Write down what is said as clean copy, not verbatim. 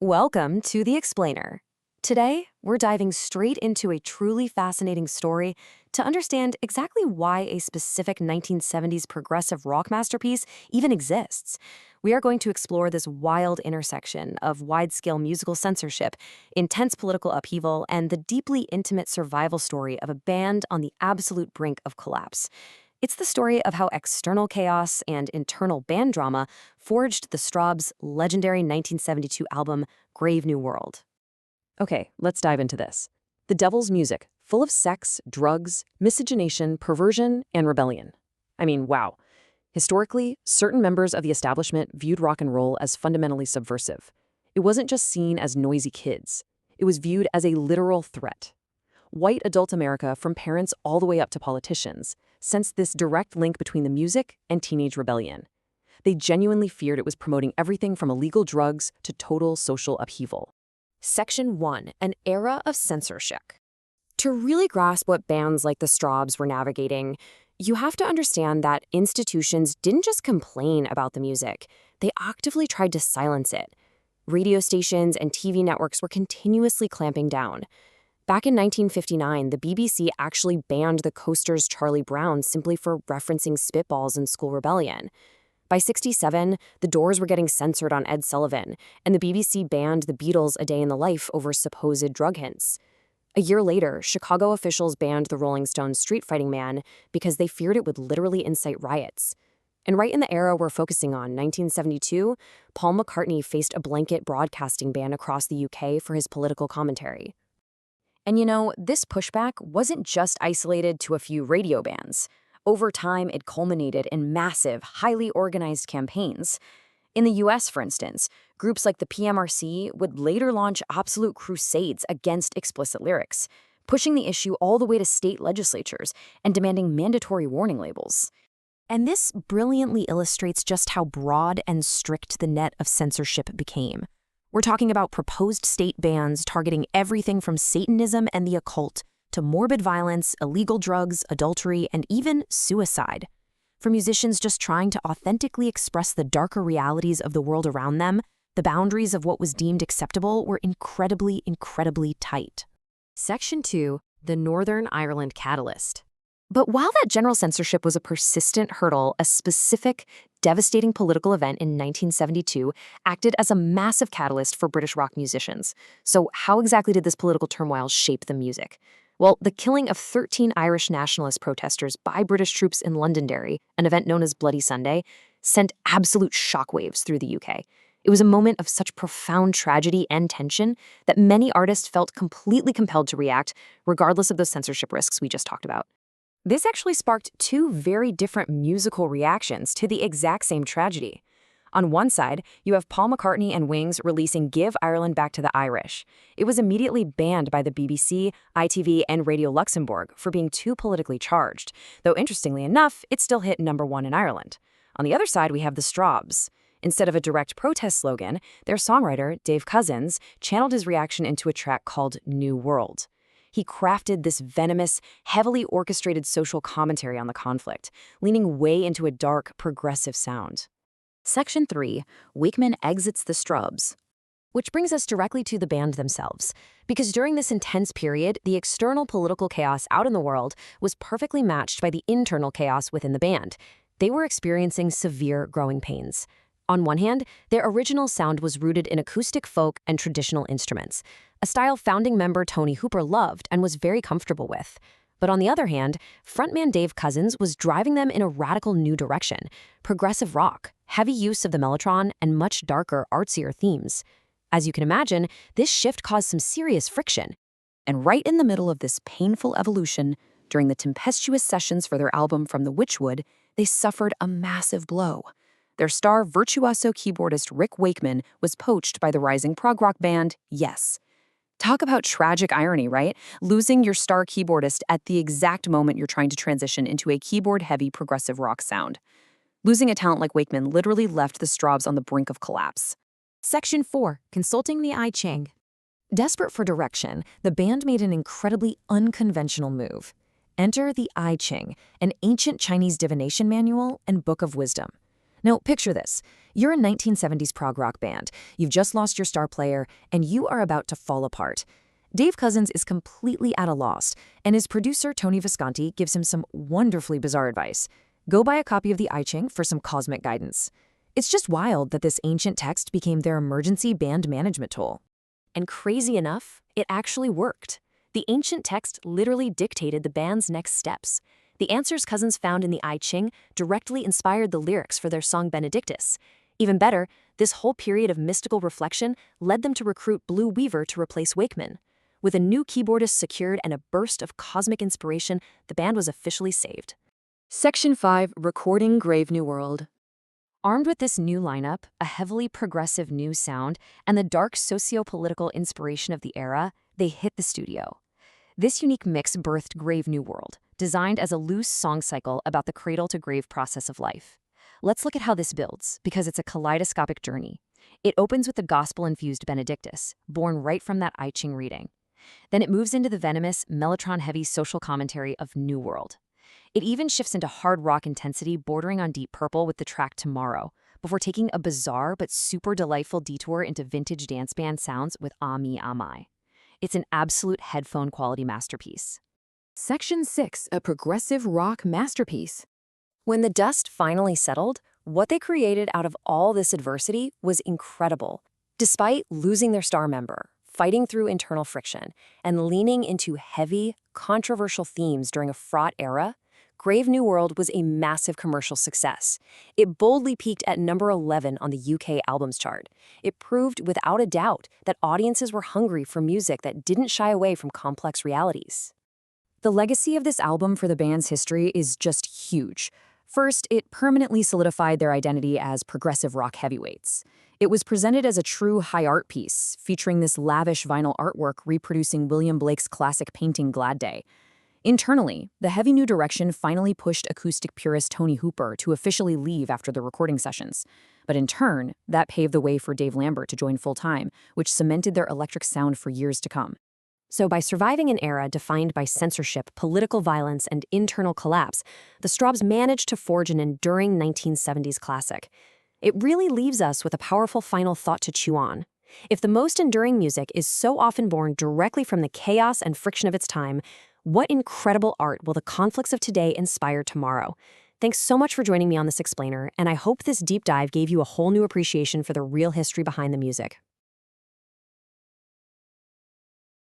Welcome to The Explainer. Today, we're diving straight into a truly fascinating story to understand exactly why a specific 1970s progressive rock masterpiece even exists. We are going to explore this wild intersection of wide-scale musical censorship, intense political upheaval, and the deeply intimate survival story of a band on the absolute brink of collapse. It's the story of how external chaos and internal band drama forged the Strawbs' legendary 1972 album, Grave New World. Okay, let's dive into this. The Devil's Music, full of sex, drugs, miscegenation, perversion, and rebellion. I mean, wow. Historically, certain members of the establishment viewed rock and roll as fundamentally subversive. It wasn't just seen as noisy kids. It was viewed as a literal threat. White adult America, from parents all the way up to politicians, sensed this direct link between the music and teenage rebellion. They genuinely feared it was promoting everything from illegal drugs to total social upheaval. Section 1. An era of censorship. To really grasp what bands like the Strawbs were navigating, you have to understand that institutions didn't just complain about the music, they actively tried to silence it. Radio stations and TV networks were continuously clamping down. Back in 1959, the BBC actually banned the Coasters' Charlie Brown simply for referencing spitballs in school rebellion. By '67, the Doors were getting censored on Ed Sullivan, and the BBC banned the Beatles' A Day in the Life over supposed drug hints. A year later, Chicago officials banned the Rolling Stones' Street Fighting Man because they feared it would literally incite riots. And right in the era we're focusing on, 1972, Paul McCartney faced a blanket broadcasting ban across the UK for his political commentary. And you know, this pushback wasn't just isolated to a few radio bans. Over time, it culminated in massive, highly organized campaigns. In the US, for instance, groups like the PMRC would later launch absolute crusades against explicit lyrics, pushing the issue all the way to state legislatures and demanding mandatory warning labels. And this brilliantly illustrates just how broad and strict the net of censorship became. We're talking about proposed state bans targeting everything from Satanism and the occult to morbid violence, illegal drugs, adultery, and even suicide. For musicians just trying to authentically express the darker realities of the world around them, the boundaries of what was deemed acceptable were incredibly, incredibly tight. Section 2. The Northern Ireland Catalyst. But while that general censorship was a persistent hurdle, a specific, devastating political event in 1972 acted as a massive catalyst for British rock musicians. So how exactly did this political turmoil shape the music? Well, the killing of 13 Irish nationalist protesters by British troops in Londonderry, an event known as Bloody Sunday, sent absolute shockwaves through the UK. It was a moment of such profound tragedy and tension that many artists felt completely compelled to react, regardless of those censorship risks we just talked about. This actually sparked two very different musical reactions to the exact same tragedy. On one side, you have Paul McCartney and Wings releasing Give Ireland Back to the Irish. It was immediately banned by the BBC, ITV, and Radio Luxembourg for being too politically charged, though interestingly enough, it still hit #1 in Ireland. On the other side, we have the Strawbs. Instead of a direct protest slogan, their songwriter, Dave Cousins, channeled his reaction into a track called New World. He crafted this venomous, heavily orchestrated social commentary on the conflict, leaning way into a dark, progressive sound. Section 3. Wakeman exits the Strawbs. Which brings us directly to the band themselves, because during this intense period, the external political chaos out in the world was perfectly matched by the internal chaos within the band. They were experiencing severe growing pains. On one hand, their original sound was rooted in acoustic folk and traditional instruments, a style founding member Tony Hooper loved and was very comfortable with. But on the other hand, frontman Dave Cousins was driving them in a radical new direction: progressive rock, heavy use of the mellotron, and much darker, artsier themes. As you can imagine, this shift caused some serious friction. And right in the middle of this painful evolution, during the tempestuous sessions for their album From the Witchwood, they suffered a massive blow. Their star virtuoso keyboardist Rick Wakeman was poached by the rising prog rock band Yes. Talk about tragic irony, right? Losing your star keyboardist at the exact moment you're trying to transition into a keyboard-heavy progressive rock sound. Losing a talent like Wakeman literally left the Strawbs on the brink of collapse. Section 4. Consulting the I Ching. Desperate for direction, the band made an incredibly unconventional move. Enter the I Ching, an ancient Chinese divination manual and book of wisdom. Now, picture this. You're a 1970s prog rock band. You've just lost your star player, and you are about to fall apart. Dave Cousins is completely at a loss, and his producer, Tony Visconti, gives him some wonderfully bizarre advice. Go buy a copy of the I Ching for some cosmic guidance. It's just wild that this ancient text became their emergency band management tool. And crazy enough, it actually worked. The ancient text literally dictated the band's next steps. The answers Cousins found in the I Ching directly inspired the lyrics for their song Benedictus. Even better, this whole period of mystical reflection led them to recruit Blue Weaver to replace Wakeman. With a new keyboardist secured and a burst of cosmic inspiration, the band was officially saved. Section 5, Recording Grave New World. Armed with this new lineup, a heavily progressive new sound, and the dark socio-political inspiration of the era, they hit the studio. This unique mix birthed Grave New World, designed as a loose song cycle about the cradle-to-grave process of life. Let's look at how this builds, because it's a kaleidoscopic journey. It opens with the gospel-infused Benedictus, born right from that I Ching reading. Then it moves into the venomous, mellotron-heavy social commentary of New World. It even shifts into hard rock intensity bordering on Deep Purple with the track Tomorrow, before taking a bizarre but super delightful detour into vintage dance band sounds with Ah Me, Ah My. It's an absolute headphone-quality masterpiece. Section 6, a progressive rock masterpiece. When the dust finally settled, what they created out of all this adversity was incredible. Despite losing their star member, fighting through internal friction, and leaning into heavy, controversial themes during a fraught era, Grave New World was a massive commercial success. It boldly peaked at number 11 on the UK albums chart. It proved without a doubt that audiences were hungry for music that didn't shy away from complex realities. The legacy of this album for the band's history is just huge. First, it permanently solidified their identity as progressive rock heavyweights. It was presented as a true high art piece, featuring this lavish vinyl artwork reproducing William Blake's classic painting Glad Day. Internally, the heavy new direction finally pushed acoustic purist Tony Hooper to officially leave after the recording sessions. But in turn, that paved the way for Dave Lambert to join full-time, which cemented their electric sound for years to come. So by surviving an era defined by censorship, political violence, and internal collapse, the Strawbs managed to forge an enduring 1970s classic. It really leaves us with a powerful final thought to chew on. If the most enduring music is so often born directly from the chaos and friction of its time, what incredible art will the conflicts of today inspire tomorrow? Thanks so much for joining me on this explainer, and I hope this deep dive gave you a whole new appreciation for the real history behind the music.